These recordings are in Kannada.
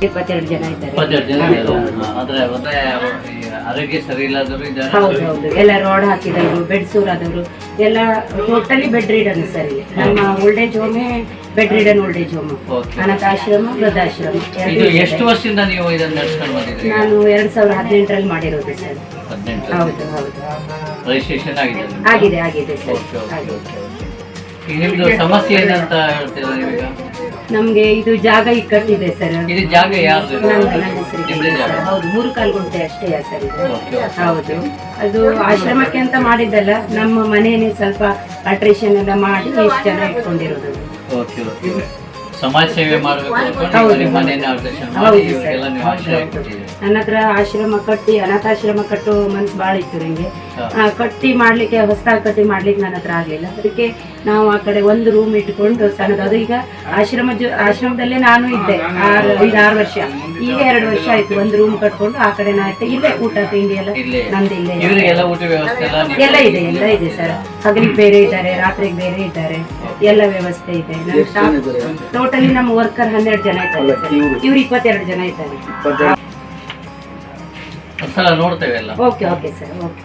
22 ಜನ ಇದ್ದಾರೆ. 22 ಜನ ಇದ್ದಾರೆ. ಅಂದ್ರೆ ಆರೋಗ್ಯ ಸರಿ ಇಲ್ಲದವರು ಇದ್ದಾರೆ. ಹೌದು, ಎಲ್ಲ ರೋಡ್ ಹಾಕಿದವರು, ಬೆಡ್ ಸೂರ್ ಆದವರು ಎಲ್ಲ ಟೋಟಲಿ ಬೆಡ್ ರೀಡನ್ ಸರ್. ನಮ್ಮ ಓಲ್ಡ್ ಏಜ್ ಹೋಮೇ bedridden old age home, ಅನಾಥಾಶ್ರಮ, ವೃದ್ಧಾಶ್ರಮ. ಇದು ಎಷ್ಟು ವರ್ಷದಿಂದ ನೀವು ಇದನ್ನ ನಡೆಸ್ಕೊಂಡು ಬಂದಿದ್ದೀರಿ? ನಾನು 2018ರಲ್ಲಿ ಮಾಡಿರೋದು ಸರ್. 18 ಹೌದು. ರಿಜಿಸ್ಟ್ರೇಷನ್ ಆಗಿದೆ ಸರ್. ನಿಮ್ದು ಸಮಸ್ಯೆ ಏನಂತ ಹೇಳ್ತೀರಾ ನೀವೀಗ? ನಮ್ಗೆ ಇದು ಜಾಗ ಇಕ್ಕಟ್ಟಿದೆ ಸರ್. ಇದು ಜಾಗ ಯಾರ್ದು? ನನ್ನ ಹೆಸರಿಗೆ ಸರ್. ಹೌದು, 3 ಕಾಲು ಗುಂಟೆ ಅಷ್ಟೇ ಸರ್ ಇದು. ಹೌದು, ಅದು ಆಶ್ರಮಕ್ಕೆ ಅಂತ ಮಾಡಿದ್ದಲ್ಲ, ನಮ್ಮ ಮನೆಯೇ ಸ್ವಲ್ಪ ಅಲ್ಟ್ರೇಷನ್ ಎಲ್ಲ ಮಾಡಿ ಎಷ್ಟು ಜನ ಇಟ್ಕೊಂಡಿರೋದು. ಸಮಾಜ ಸೇವೆ ಮಾಡಬೇಕು. ನನ್ನ ಹತ್ರ ಆಶ್ರಮ ಕಟ್ಟಿ ಅನಾಥಾಶ್ರಮ ಕಟ್ಟೋ ಮನ್ಸು ಭಾಳ ಇತ್ತು ನಂಗೆ. ಕಟ್ಟಿ ಮಾಡ್ಲಿಕ್ಕೆ, ಹೊಸದಾಗಿ ಕಟ್ಟಿ ಮಾಡ್ಲಿಕ್ಕೆ ನನ್ನ ಹತ್ರ ಆಗ್ಲಿಲ್ಲ. ಅದಕ್ಕೆ ನಾವು ಆ ಕಡೆ ಒಂದು ರೂಮ್ ಇಟ್ಕೊಂಡು ಸಣ್ಣದು, ಅದು ಈಗ ಆಶ್ರಮದಲ್ಲೇ ನಾನು ಇದ್ದೆ 5-6 ವರ್ಷ. ಈಗ 2 ವರ್ಷ ಆಯ್ತು. ಒಂದು ರೂಮ್ ಕಟ್ಕೊಂಡು ಆ ಕಡೆ ನಾ ಇದ್ದೆ. ಇಲ್ಲೇ ಊಟ ತಿಂಡಿ ಎಲ್ಲ ನಂದು ಇಲ್ಲೇ ಎಲ್ಲ ಇದೆ ಸರ್. ಹಗಲಿಗೆ ಬೇರೆ ಇದ್ದಾರೆ, ರಾತ್ರಿಗೆ ಬೇರೆ ಇದ್ದಾರೆ, ಎಲ್ಲ ವ್ಯವಸ್ಥೆ ಇದೆ. ನಮ್ಮ ಸ್ಟಾಫ್ ಟೋಟಲಿ ನಮ್ಮ ವರ್ಕರ್ 12 ಜನ ಇದ್ದಾರೆ ಸರ್. ಇವ್ರು 22 ಜನ ಇದ್ದಾರೆ. ನೋಡ್ತೇವೆ ಎಲ್ಲ. Okay sir. ಓಕೆ.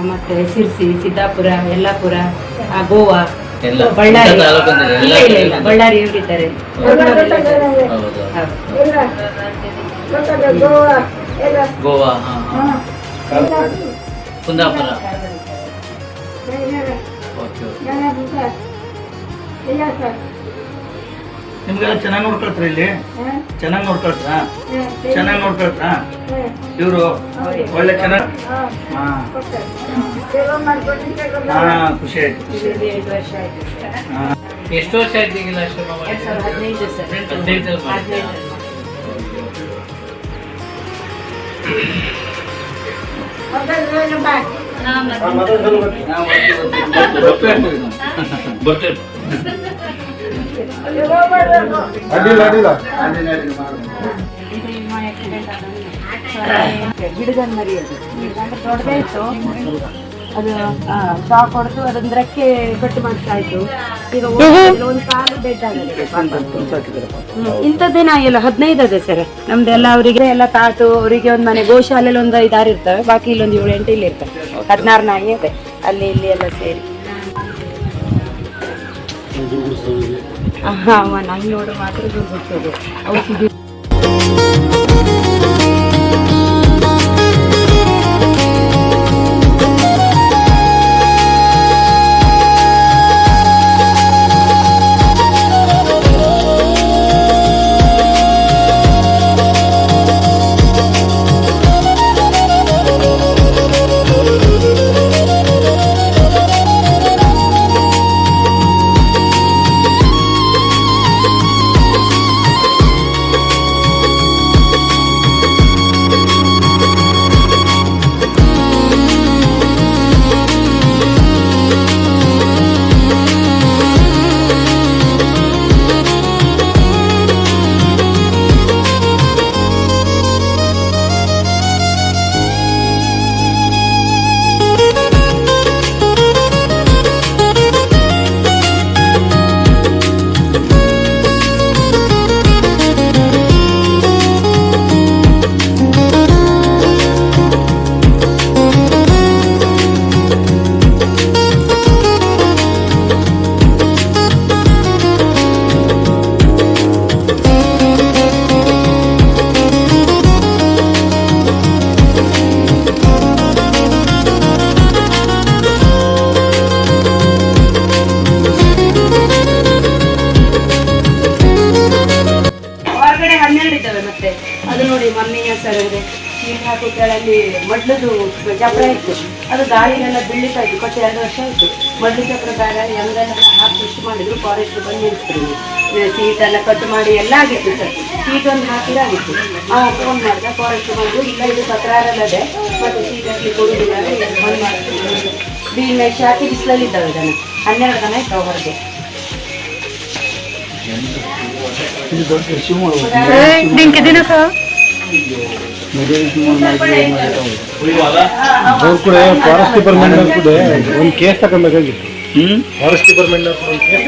ಮತ್ತೆ ಸಿರ್ಸಿ, ಸಿದ್ದಾಪುರ, ಯಲ್ಲಾಪುರ, ಗೋವಾ, ಬಳ್ಳಾರಿ. ಇಲ್ಲ ಬಳ್ಳಾರಿ ಇದ್ದಾರೆ. ಗೋವಾ, ಕುಂದಾಪುರ. ನಿಮ್ಗೆಲ್ಲ ಚೆನ್ನಾಗಿ ನೋಡ್ಕೊಳ್ತಾರೆ, ಇಲ್ಲಿ ಚೆನ್ನಾಗಿ ನೋಡ್ಕೊಳ್ತಾ ಇವರು ಒಳ್ಳೆ ಚೆನ್ನಾಗಿ. ಖುಷಿ ಆಯ್ತು. ಎಷ್ಟು ವರ್ಷ ಆಯ್ತು ಈಗಿನ ಆಶ್ರಮ? 2015 ಬರ್ತೇವೆ. ಗಿಡದ ಮರಿ ಅದು ದೊಡ್ಡದೇ ಇತ್ತು. ಅದು ಶಾಕ್ ಹೊಡೆದು ಅದೊಂದು ರೆಕ್ಕೆ ಕಟ್ಟು ಮಾಡ್ತಾ ಇತ್ತು. ಈಗ ಒಂದು ಕಾಲು ಡೆಡ್ ಆಗಿದೆ. ಇಂಥದ್ದೇ ನಾಯಿ ಎಲ್ಲ 15 ಅದೇ ಸರ್ ನಮ್ದೆಲ್ಲ. ಅವರಿಗೆ ಎಲ್ಲ ತಾಟು, ಅವರಿಗೆ ಒಂದು ಮನೆ, ಗೋಶಾಲೆಯಲ್ಲಿ ಒಂದು 5-6 ಇರ್ತವೆ, ಬಾಕಿ ಇಲ್ಲೊಂದು 7-8 ಇಲ್ಲಿ ಇರ್ತವೆ. 16 ನಾಯಿ ಇದೆ ಅಲ್ಲಿ ಇಲ್ಲಿ ಎಲ್ಲ ಸೇರಿ. ನಾಯಿ ನೋಡು ಮಾತ್ರ ಗೊತ್ತದು ಔಷಧಿ. ಒಳಗಡೆ 12 ಇದ್ದಾವೆ. ಮತ್ತೆ ಅದು ನೋಡಿ ಮಮ್ಮಿಯ ಸರಗಿದೆ ನೀರು ಹಾಕೋ ಕೆಳಲ್ಲಿ ಮಡ್ಲದು ಚಪ್ರ ಇತ್ತು, ಅದು ಗಾಳಿಗೆಲ್ಲ ಬೀಳಿತಾ ಇತ್ತು. ಕೊಟ್ಟು 2 ವರ್ಷ ಆಯಿತು. ಮಡ್ಲು ಚಪ್ರ ಬೇಡ ಹೆಂಗೆಲ್ಲ ಹಾಕಿ ಇಷ್ಟು ಮಾಡಿದ್ರು. ಫಾರೆಸ್ಟ್ ಬಂದು ನಿಲ್ಸಿದ್ರು, ಸೀಟೆಲ್ಲ ಕಟ್ ಮಾಡಿ ಎಲ್ಲ ಆಗಿತ್ತು ಸರ್. ಸೀಟ್ ಒಂದು ಹಾಕಿದಾಗಿತ್ತು. ಫೋನ್ ಮಾಡಿದೆ, ಫಾರೆಸ್ಟ್ ಬಂದು ಇಲ್ಲ ಇದು ತಕರಾರಲ್ಲದೆ ಮತ್ತು ಸೀಟ್ ಹಾಕಿ ಕೊಡುವುದಿಲ್ಲ ಬಂದ್ ಮಾಡ್ತೀವಿ. ಬೀಲ್ ಮೆಶ್ ಹಾಕಿ ಬಿಸಿಲಲ್ಲಿ ಇದ್ದಾವೆ ಇದನ್ನು 12 ದನ ಇದ್ದಾವೆ ಹೊರಗೆ. ಅವ್ರು ಕೂಡ ಫಾರೆಸ್ಟ್ ಡಿಪಾರ್ಟ್ಮೆಂಟ್ ಕೂಡ ಒಂದು ಕೇಸ್ ತಗೊಬೇಕಾಗಿತ್ತು. ಫಾರೆಸ್ಟ್ ಡಿಪಾರ್ಟ್ಮೆಂಟ್ ಒಂದು ಕೇಸ್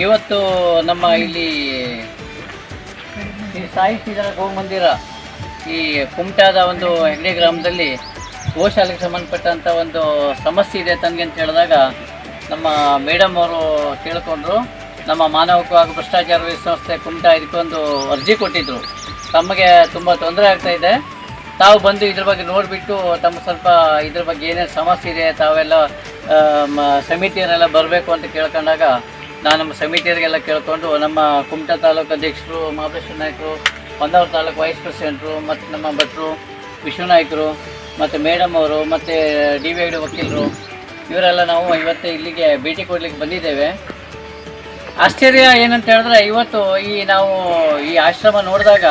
ಇವತ್ತು ನಮ್ಮ ಇಲ್ಲಿ ಈ ಸಾಯಿ ಶ್ರೀಧರ ಗೋಮಂದಿರ ಈ ಕುಮಟಾದ ಒಂದು ಹೆಗ್ಡೆ ಗ್ರಾಮದಲ್ಲಿ ಗೋಶಾಲೆಗೆ ಸಂಬಂಧಪಟ್ಟಂಥ ಒಂದು ಸಮಸ್ಯೆ ಇದೆ ತನಗೆ ಅಂತ ಹೇಳಿದಾಗ ನಮ್ಮ ಮೇಡಮ್ ಅವರು ತಿಳ್ಕೊಂಡ್ರು. ನಮ್ಮ ಮಾನವ ಹಕ್ಕು ಹಾಗೂ ಭ್ರಷ್ಟಾಚಾರ ವಿರೋಧಿ ಸಂಸ್ಥೆ ಕುಮಟಾ ಇದಕ್ಕೊಂದು ಅರ್ಜಿ ಕೊಟ್ಟಿದ್ದರು. ತಮಗೆ ತುಂಬ ತೊಂದರೆ ಆಗ್ತಾ ಇದೆ, ತಾವು ಬಂದು ಇದ್ರ ಬಗ್ಗೆ ನೋಡಿಬಿಟ್ಟು ತಮ್ಮ ಸ್ವಲ್ಪ ಇದ್ರ ಬಗ್ಗೆ ಏನೇನು ಸಮಸ್ಯೆ ಇದೆ ತಾವೆಲ್ಲ ಸಮಿತಿಯರೆಲ್ಲ ಬರಬೇಕು ಅಂತ ಕೇಳ್ಕೊಂಡಾಗ ನಾನು ನಮ್ಮ ಸಮಿತಿಯರಿಗೆಲ್ಲ ಕೇಳಿಕೊಂಡು ನಮ್ಮ ಕುಮಟಾ ತಾಲೂಕು ಅಧ್ಯಕ್ಷರು ಮಹಾಬಲೇಶ್ವರ ನಾಯಕರು, ಹೊನ್ನಾವರ ತಾಲೂಕು ವೈಸ್ ಪ್ರೆಸಿಡೆಂಟ್ರು ಮತ್ತು ನಮ್ಮ ಭಟ್ರು ವಿಶ್ವನಾಯಕರು ಮತ್ತು ಮೇಡಮ್ ಅವರು ಮತ್ತು DVID ವಕೀಲರು ಇವರೆಲ್ಲ ನಾವು ಇವತ್ತು ಇಲ್ಲಿಗೆ ಭೇಟಿ ಕೊಡಲಿಕ್ಕೆ ಬಂದಿದ್ದೇವೆ. ಆಶ್ಚರ್ಯ ಏನಂತ ಹೇಳಿದ್ರೆ ಇವತ್ತು ನಾವು ಈ ಆಶ್ರಮ ನೋಡಿದಾಗ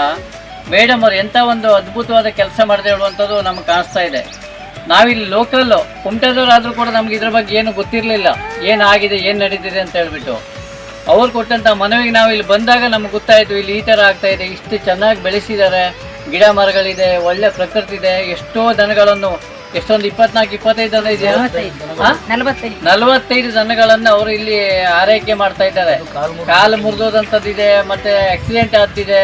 ಮೇಡಮ್ ಅವರು ಎಂಥ ಒಂದು ಅದ್ಭುತವಾದ ಕೆಲಸ ಮಾಡದೆ ಹೇಳುವಂಥದ್ದು ನಮಗೆ ಕಾಣಿಸ್ತಾ ಇದೆ. ನಾವಿಲ್ಲಿ ಲೋಕಲ್ಲು ಕುಮಟಾದವರಾದರೂ ಕೂಡ ನಮ್ಗೆ ಇದ್ರ ಬಗ್ಗೆ ಏನು ಗೊತ್ತಿರಲಿಲ್ಲ, ಏನಾಗಿದೆ ಏನು ನಡೀತಿದೆ ಅಂತ ಹೇಳ್ಬಿಟ್ಟು. ಅವ್ರು ಕೊಟ್ಟಂಥ ಮನವಿಗೆ ನಾವು ಇಲ್ಲಿ ಬಂದಾಗ ನಮ್ಗೆ ಗೊತ್ತಾಯಿತು ಇಲ್ಲಿ ಈ ಥರ ಆಗ್ತಾಯಿದೆ, ಇಷ್ಟು ಚೆನ್ನಾಗಿ ಬೆಳೆಸಿದ್ದಾರೆ, ಗಿಡ ಮರಗಳಿದೆ, ಒಳ್ಳೆ ಪ್ರಕೃತಿ ಇದೆ. ಎಷ್ಟೋ ದನಗಳನ್ನು ಎಷ್ಟೊಂದು 24-25 ದನ ಇದೆಯಾ, 45 ದನಗಳನ್ನು ಅವರು ಇಲ್ಲಿ ಆರೈಕೆ ಮಾಡ್ತಾ ಇದ್ದಾರೆ. ಕಾಲು ಮುರಿದೋದಂಥದ್ದಿದೆ, ಮತ್ತೆ ಆಕ್ಸಿಡೆಂಟ್ ಆಗ್ತಿದೆ,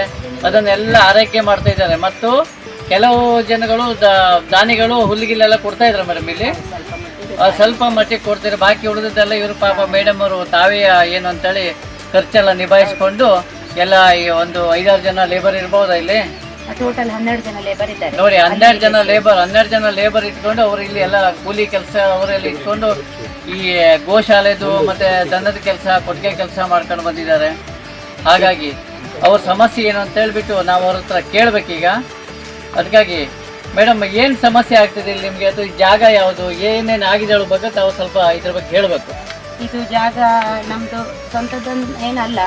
ಅದನ್ನೆಲ್ಲ ಆರೈಕೆ ಮಾಡ್ತಾ ಇದ್ದಾರೆ. ಮತ್ತು ಕೆಲವು ಜನಗಳು ದಾನಿಗಳು ಹುಲ್ಲಿಗಿಲ್ಲೆಲ್ಲ ಕೊಡ್ತಾ ಇದ್ದಾರೆ ಮೇಡಮ್, ಇಲ್ಲಿ ಸ್ವಲ್ಪ ಮಟ್ಟಿಗೆ ಕೊಡ್ತಾರೆ. ಬಾಕಿ ಉಳಿದದ್ದೆಲ್ಲ ಇವರು ಪಾಪ ಮೇಡಮ್ ಅವರು ತಾವೇ ಏನು ಅಂತೇಳಿ ಖರ್ಚೆಲ್ಲ ನಿಭಾಯಿಸ್ಕೊಂಡು ಎಲ್ಲ ಈ ಒಂದು 5-6 ಜನ ಲೇಬರ್ ಇರ್ಬೋದಾ ಇಲ್ಲಿ? ಟೋಟಲ್ 12 ಜನ ಲೇಬರ್ ಇದ್ದಾರೆ ನೋಡಿ. 12 ಜನ ಲೇಬರ್ ಇಟ್ಕೊಂಡು ಅವರು ಇಲ್ಲಿ ಎಲ್ಲ ಕೂಲಿ ಕೆಲಸ ಅವರೆಲ್ಲ ಇಟ್ಕೊಂಡು ಈ ಗೋಶಾಲೆದು ಮತ್ತೆ ದನದ ಕೆಲಸ, ಕೊಟ್ಟಿಗೆ ಕೆಲಸ ಮಾಡ್ಕೊಂಡು ಬಂದಿದ್ದಾರೆ. ಹಾಗಾಗಿ ಅವ್ರ ಸಮಸ್ಯೆ ಏನು ಅಂತ ಹೇಳ್ಬಿಟ್ಟು ನಾವು ಅವ್ರ ಹತ್ರ ಕೇಳಬೇಕೀಗ. ಅದಕ್ಕಾಗಿ ಮೇಡಮ್ ಏನು ಸಮಸ್ಯೆ ಆಗ್ತಿದೆ ಇಲ್ಲಿ ನಿಮಗೆ? ಅದು ಜಾಗ ಯಾವುದು, ಏನೇನು ಆಗಿದೆ ಹೇಳೋ ಬಗ್ಗೆ ತಾವು ಸ್ವಲ್ಪ ಇದ್ರ ಬಗ್ಗೆ ಹೇಳಬೇಕು. ಇದು ಜಾಗ ನಮ್ದು ಸ್ವಂತದ ಏನಲ್ಲ,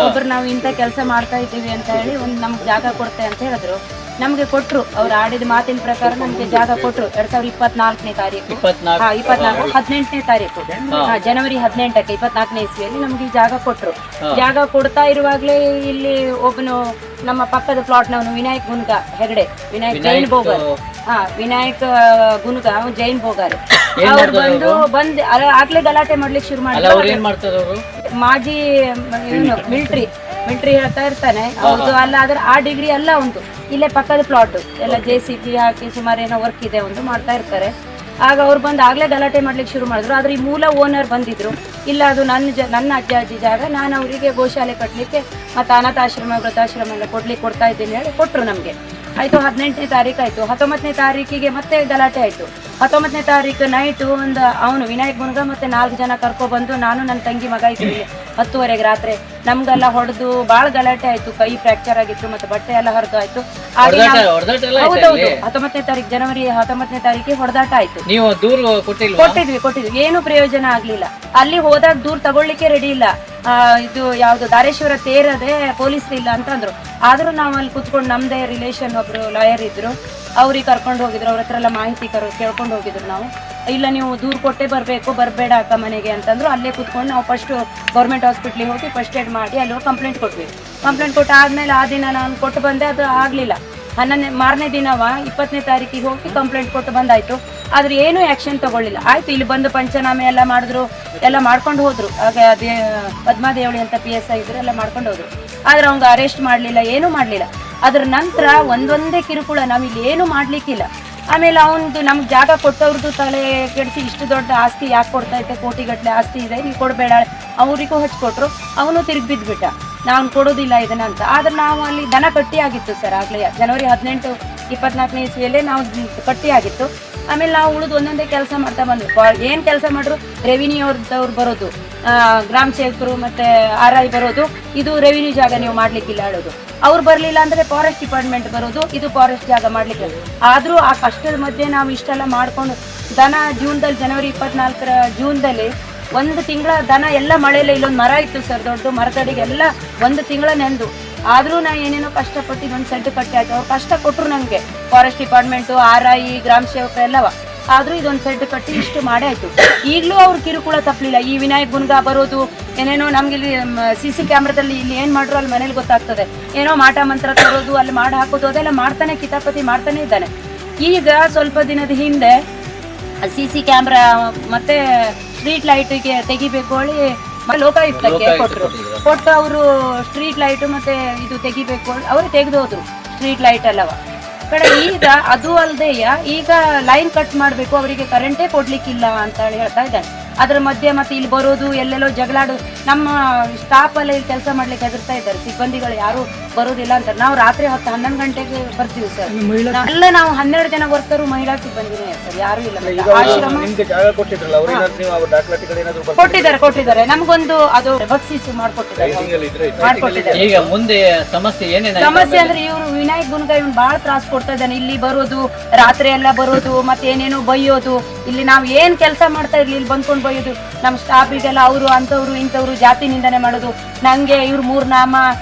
ಒಬ್ರು ನಾವು ಇಂಥ ಕೆಲಸ ಮಾಡ್ತಾ ಇದ್ದೀವಿ ಅಂತ ಹೇಳಿ ಒಂದು ನಮ್ಗೆ ಜಾಗ ಕೊಡ್ತೆ ಅಂತ ಹೇಳಿದ್ರು. ನಮ್ಗೆ ಕೊಟ್ರು, ಅವ್ರು ಆಡಿದ ಮಾತಿನ ಪ್ರಕಾರ ನಮ್ಗೆ ಜಾಗ ಕೊಟ್ರು 2024ನೇ ತಾರೀಕು 18ನೇ ತಾರೀಕು ಜನವರಿ 18ಕ್ಕೆ 24ನೇ ಇಸ್ವಿಯಲ್ಲಿ ನಮ್ಗೆ ಈ ಜಾಗ ಕೊಟ್ರು. ಜಾಗ ಕೊಡ್ತಾ ಇರುವಾಗ್ಲೇ ಇಲ್ಲಿ ಒಬ್ಬನು ನಮ್ಮ ಪಕ್ಕದ ಪ್ಲಾಟ್ನವನು ವಿನಾಯಕ್ ಗುನ್ಗ ಹೆಗಡೆ, ವಿನಾಯಕ್ ಜೈನ್ ಬೋಗಾರ್, ವಿನಾಯಕ್ ಗುನ್ಗ ಜೈನ್ ಬೋಗಾರ್, ಏನ್ ಅವ್ರು ಮಾಡ್ತಾರೆ ಬಂದು ಆಗ್ಲೇ ಗಲಾಟೆ ಮಾಡ್ಲಿಕ್ಕೆ ಶುರು ಅಲ್ಲ ಅವ್ರು ಮಾಡಿ ಏನ್ ಮಾಡ್ತಾರೆ ಅವರು? ಮಾಜಿ ಮಿಲಿಟರಿ ಹೇಳ್ತಾ ಇರ್ತಾನೆ ಅವ್ರದ್ದು ಅಲ್ಲ ಆದ್ರೆ ಆ ಡಿಗ್ರಿ ಅಲ್ಲ ಒಂದು ಇಲ್ಲೇ ಪಕ್ಕದ ಪ್ಲಾಟ್ ಎಲ್ಲ JCB ಹಾಕಿ ಸುಮಾರು ಏನೋ ವರ್ಕ್ ಇದೆ ಒಂದು ಮಾಡ್ತಾ ಇರ್ತಾರೆ. ಆಗ ಅವ್ರು ಬಂದು ಆಗ್ಲೇ ಗಲಾಟೆ ಮಾಡ್ಲಿಕ್ಕೆ ಶುರು ಮಾಡಿದ್ರು. ಆದ್ರೆ ಈ ಮೂಲ ಓನರ್ ಬಂದಿದ್ರು, ಇಲ್ಲ ಅದು ನನ್ನ ಅಜ್ಜ ಅಜ್ಜಿ ಜಾಗ, ನಾನು ಅವರಿಗೆ ಗೋಶಾಲೆ ಕಟ್ಟಲಿಕ್ಕೆ ಮತ್ತು ಅನಾಥಾಶ್ರಮ ವೃದ್ಧಾಶ್ರಮ ಎಲ್ಲ ಕೊಡ್ತಾ ಇದ್ದೀನಿ ಹೇಳಿ ಕೊಟ್ಟರು ನಮಗೆ. ಆಯಿತು, 18ನೇ ತಾರೀಕು ಆಯಿತು. 19ನೇ ತಾರೀಕಿಗೆ ಮತ್ತೆ ಗಲಾಟೆ ಆಯಿತು. 19ನೇ ತಾರೀಕು ನೈಟು ಒಂದು ಅವನು ವಿನಾಯಕ್ ಗುನ್ಗ ಮತ್ತೆ 4 ಜನ ಕರ್ಕೊಬಂದು, ನಾನು ನನ್ನ ತಂಗಿ ಮಗ ಇದ್ದೀವಿ 10ವರೆಗೆ ರಾತ್ರಿ ನಮ್ಗೆಲ್ಲ ಹೊಡೆದು ಭಾಳ ಗಲಾಟೆ ಆಯಿತು. ಕೈ ಫ್ರಾಕ್ಚರ್ ಆಗಿತ್ತು ಮತ್ತು ಬಟ್ಟೆ ಎಲ್ಲ ಹರಿದು ಆಯಿತು. ಹೌದೌದು, 19ನೇ ತಾರೀಕು ಜನವರಿ 19ನೇ ತಾರೀಕಿಗೆ ಹೊಡೆದಾಟ ಆಯಿತು. ನೀವು ದೂರು ಕೊಟ್ಟಿದ್ವಿ, ಏನು ಪ್ರಯೋಜನ ಆಗ್ಲಿಲ್ಲ. ಅಲ್ಲಿ ಹೋದಾಗ ದೂರ ತಗೊಳ್ಳಿಕ್ಕೆ ರೆಡಿ ಇಲ್ಲ. ಇದು ಯಾವ್ದು ಧಾರೇಶ್ವರ ತೇರದೆ ಪೊಲೀಸ್ ಇಲ್ಲ ಅಂತಂದ್ರು. ಆದ್ರೂ ನಾವು ಅಲ್ಲಿ ಕುತ್ಕೊಂಡು ನಮ್ದೇ ರಿಲೇಷನ್ ಒಬ್ರು ಲಾಯರ್ ಇದ್ರು, ಅವ್ರಿಗೆ ಕರ್ಕೊಂಡು ಹೋಗಿದ್ರು. ಅವ್ರ ಹತ್ರ ಎಲ್ಲ ಮಾಹಿತಿ ಕೇಳ್ಕೊಂಡು ಹೋಗಿದ್ರು ನಾವು. ಇಲ್ಲ ನೀವು ದೂರು ಕೊಟ್ಟೆ ಬರಬೇಡ ಅಕ್ಕ ಮನೆಗೆ ಅಂತಂದ್ರು. ಅಲ್ಲೇ ಕುತ್ಕೊಂಡು ನಾವು ಫಸ್ಟ್ ಗೌರ್ಮೆಂಟ್ ಹಾಸ್ಪಿಟ್ಲಿಗೆ ಹೋಗಿ ಫಸ್ಟ್ ಏಡ್ ಮಾಡಿ ಅಲ್ಲಿ ಹೋಗಿ ಕಂಪ್ಲೇಂಟ್ ಕೊಟ್ವಿ. ಕಂಪ್ಲೇಂಟ್ ಕೊಟ್ಟು ಆದ್ಮೇಲೆ ಆ ದಿನ ನಾನು ಕೊಟ್ಟು ಬಂದೆ, ಅದು ಆಗ್ಲಿಲ್ಲ. ಮಾರನೇ ದಿನವ 20ನೇ ತಾರೀಕಿಗೆ ಹೋಗಿ ಕಂಪ್ಲೇಂಟ್ ಕೊಟ್ಟು ಬಂದಾಯ್ತು. ಆದ್ರೆ ಏನು ಆಕ್ಷನ್ ತಗೊಳ್ಳಿಲ್ಲ. ಆಯ್ತು, ಇಲ್ಲಿ ಬಂದು ಪಂಚನಾಮೆ ಎಲ್ಲ ಮಾಡಿದ್ರು, ಎಲ್ಲ ಮಾಡ್ಕೊಂಡು ಹೋದ್ರು. ಆಗ ಅದೇ ಪದ್ಮಾದೇವಳಿ ಅಂತ PSI ಇದ್ರು, ಎಲ್ಲ ಮಾಡ್ಕೊಂಡು ಹೋದ್ರು. ಆದ್ರೆ ಅವ್ಗೆ ಅರೆಸ್ಟ್ ಮಾಡ್ಲಿಲ್ಲ, ಏನೂ ಮಾಡ್ಲಿಲ್ಲ. ಅದ್ರ ನಂತರ ಒಂದೊಂದೇ ಕಿರುಕುಳ, ನಾವಿಲ್ಲಿ ಏನು ಮಾಡ್ಲಿಕ್ಕಿಲ್ಲ. ಆಮೇಲೆ ಅವನದು ನಮ್ಗೆ ಜಾಗ ಕೊಟ್ಟವ್ರದ್ದು ತಲೆ ಕೆಡಿಸಿ, ಇಷ್ಟು ದೊಡ್ಡ ಆಸ್ತಿ ಯಾಕೆ ಕೊಡ್ತಾ ಇದ್ದೆ, ಕೋಟಿಗಟ್ಟಲೆ ಆಸ್ತಿ ಇದೆ, ನೀವು ಕೊಡಬೇಡ, ಅವರಿಗೂ ಹಚ್ಕೊಟ್ರು. ಅವನು ತಿರುಗಿ ಬಿದ್ದುಬಿಟ್ಟ, ನಾನು ಕೊಡೋದಿಲ್ಲ ಇದನ್ನ ಅಂತ. ಆದ್ರೆ ನಾವು ಅಲ್ಲಿ ದನ ಕಟ್ಟಿ ಆಗಿತ್ತು ಸರ್, ಆಗಲೇ ಜನವರಿ 18, 24ನೇ ಇಸ್ವಿಯಲ್ಲೇ ನಾವು ಕಟ್ಟಿ ಆಗಿತ್ತು. ಆಮೇಲೆ ನಾವು ಉಳಿದು ಒಂದೊಂದೇ ಕೆಲಸ ಮಾಡ್ತಾ ಬಂದ್ವಿ. ಏನು ಕೆಲಸ ಮಾಡ್ರು, ರೆವಿನ್ಯೂ ಅವ್ರದ್ದವ್ರು ಬರೋದು, ಗ್ರಾಮ ಸೇವಕರು ಮತ್ತು RI ಬರೋದು, ಇದು ರೆವಿನ್ಯೂ ಜಾಗ ನೀವು ಮಾಡ್ಲಿಕ್ಕಿಲ್ಲ ಹೇಳೋದು. ಅವ್ರು ಬರಲಿಲ್ಲ ಅಂದರೆ ಫಾರೆಸ್ಟ್ ಡಿಪಾರ್ಟ್ಮೆಂಟ್ ಬರೋದು, ಇದು ಫಾರೆಸ್ಟ್ ಜಾಗ ಮಾಡ್ಲಿಕ್ಕೆ. ಆದರೂ ಆ ಕಷ್ಟದ ಮಧ್ಯೆ ನಾವು ಇಷ್ಟೆಲ್ಲ ಮಾಡ್ಕೊಂಡು ದನ ಜನವರಿ 24ರ ಜೂನ್ದಲ್ಲಿ 1 ತಿಂಗಳ ದನ ಎಲ್ಲ ಮಳೆಯಲ್ಲ. ಇಲ್ಲೊಂದು ಮರ ಇತ್ತು ಸರ್, ದೊಡ್ಡ ಮರದಡಿಗೆಲ್ಲ 1 ತಿಂಗಳ ನೆಂದು. ಆದರೂ ನಾ ಏನೇನೋ ಕಷ್ಟಪಟ್ಟು ಇದೊಂದು ಸೆಡ್ ಕಟ್ಟಿ ಆಯ್ತು. ಅವ್ರು ಕಷ್ಟ ಕೊಟ್ಟರು ನನಗೆ, ಫಾರೆಸ್ಟ್ ಡಿಪಾರ್ಟ್ಮೆಂಟು, RI, ಗ್ರಾಮ ಸೇವಕರು ಎಲ್ಲವ. ಆದರೂ ಇದೊಂದು ಸೆಡ್ ಕಟ್ಟಿ ಇಷ್ಟು ಮಾಡೇ ಆಯಿತು. ಈಗಲೂ ಅವ್ರು ಕಿರುಕುಳ ತಪ್ಪಲಿಲ್ಲ. ಈ ವಿನಾಯಕ್ ಗುನ್ಗ ಬರೋದು, ಏನೇನೋ ನಮ್ಗೆ ಇಲ್ಲಿ CC ಕ್ಯಾಮ್ರಾದಲ್ಲಿ ಇಲ್ಲಿ ಏನು ಮಾಡ್ರು ಅಲ್ಲಿ ಮನೇಲಿ ಗೊತ್ತಾಗ್ತದೆ. ಏನೋ ಮಾಟ ಮಂತ್ರ ತರೋದು, ಅಲ್ಲಿ ಮಾಡಿ ಹಾಕೋದು, ಅದೆಲ್ಲ ಮಾಡ್ತಾನೆ, ಕಿತಾಪತಿ ಮಾಡ್ತಾನೆ ಇದ್ದಾನೆ. ಈಗ ಸ್ವಲ್ಪ ದಿನದ ಹಿಂದೆ CC ಕ್ಯಾಮ್ರಾ ಮತ್ತೆ ಸ್ಟ್ರೀಟ್ ಲೈಟಿಗೆ ತೆಗಿಬೇಕು ಹೇಳಿ ಲೋಕಾಯುಕ್ತಕ್ಕೆ ಕೊಟ್ಟು ಅವರು ಸ್ಟ್ರೀಟ್ ಲೈಟು ಮತ್ತೆ ಇದು ತೆಗಿಬೇಕು ಅವರು ತೆಗೆದು ಹೋದ್ರು, ಸ್ಟ್ರೀಟ್ ಲೈಟ್ ಎಲ್ಲವ ಕಡೆ. ಈಗ ಅದು ಅಲ್ಲದೆಯ ಈಗ ಲೈನ್ ಕಟ್ ಮಾಡಬೇಕು, ಅವರಿಗೆ ಕರೆಂಟೇ ಕೊಡ್ಲಿಕ್ಕಿಲ್ಲ ಅಂತ ಹೇಳಿ ಹೇಳ್ತಾ ಇದ್ದಾನೆ. ಅದ್ರ ಮಧ್ಯೆ ಮತ್ತೆ ಇಲ್ಲಿ ಬರೋದು, ಎಲ್ಲೆಲ್ಲೋ ಜಗಳಾಡು, ನಮ್ಮ ಸ್ಟಾಫ್ ಎಲ್ಲ ಇಲ್ಲಿ ಕೆಲಸ ಮಾಡ್ಲಿಕ್ಕೆ ಹೆದರ್ತಾ ಇದ್ದಾರೆ. ಸಿಬ್ಬಂದಿಗಳು ಯಾರು ಬರೋದಿಲ್ಲ ಅಂತ. ನಾವು ರಾತ್ರಿ 10-11 ಗಂಟೆಗೆ ಬರ್ತೀವಿ ಸರ್. ಎಲ್ಲ ನಾವು 12 ಜನ ವರ್ಕರು ಮಹಿಳಾ ಸಿಬ್ಬಂದಿನೇ ಸರ್, ಯಾರು ಇಲ್ಲ. ಆಶ್ರಮ ಕೊಟ್ಟಿದ್ದಾರೆ ನಮಗೊಂದು, ಅದು ಬಕ್ಷೀಸು ಮಾಡ್ಕೊಟ್ಟಿದ್ದಾರೆ. ಈಗ ಮುಂದೆ ಸಮಸ್ಯೆ ಅಂದ್ರೆ ಇವರು ವಿನಾಯಕ್ ಗುನ್ಗ ಇವ್ನು ಬಾಳ ತ್ರಾಸ್ ಕೊಡ್ತಾ ಇದ್ದಾನೆ. ಇಲ್ಲಿ ಬರೋದು, ರಾತ್ರಿ ಎಲ್ಲ ಬರೋದು, ಮತ್ತೆ ಏನೇನೋ ಬೈಯೋದು. ಇಲ್ಲಿ ನಾವು ಏನ್ ಕೆಲಸ ಮಾಡ್ತಾ ಇರ್ಲಿ ಇಲ್ಲಿ ಬಂದ್ಕೊಂಡು ಬೈಯೋದು. ನಮ್ಮ ಸ್ಟಾಫಿಗೆಲ್ಲ ಅವರು ಅಂಥವ್ರು ಇಂಥವ್ರು ಜಾತಿ ನಿಂದನೆ ಮಾಡೋದು, ನಂಗೆ ಇವ್ರು 3 ನಾಮ,